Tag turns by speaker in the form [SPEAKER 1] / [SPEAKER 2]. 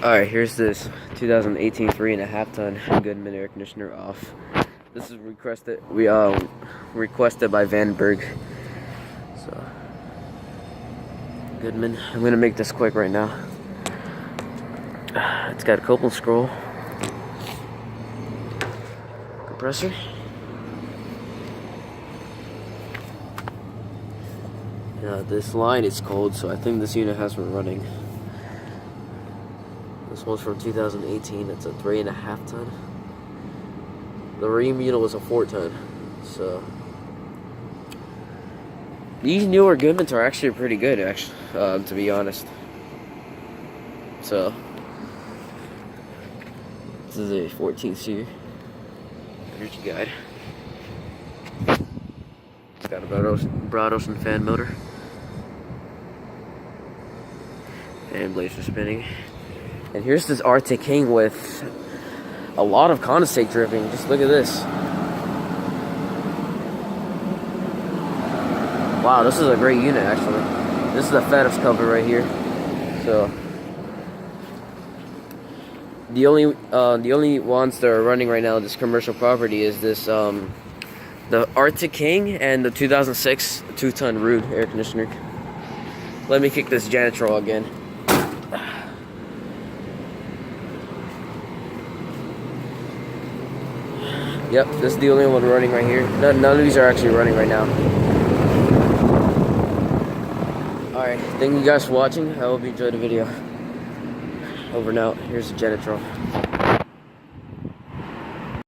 [SPEAKER 1] Alright, here's this 2018 3.5 ton Goodman air conditioner off. This is requested by Van Berg. So Goodman. I'm gonna make this quick right now. It's got a Copeland scroll, compressor, this line is cold, so I think this unit has been running. This one's from 2018. It's a 3.5 ton. The Ream unit was a 4 ton. So these newer Goodmans are actually pretty good, to be honest. So this is a 14 series. Here's your guide. It's got a broad ocean fan motor. And blades are spinning. And here's this Arctic King with a lot of condensate dripping. Just look at this. Wow, this is a great unit actually. This is the FedEx cover right here. So the only ones that are running right now in this commercial property is this the Arctic King and the 2006 2-ton Rude air conditioner. Let me kick this Janitrol again. Yep, this is the only one running right here. None of these are actually running right now. Alright, thank you guys for watching. I hope you enjoyed the video. Over and out. Here's the Janitrol.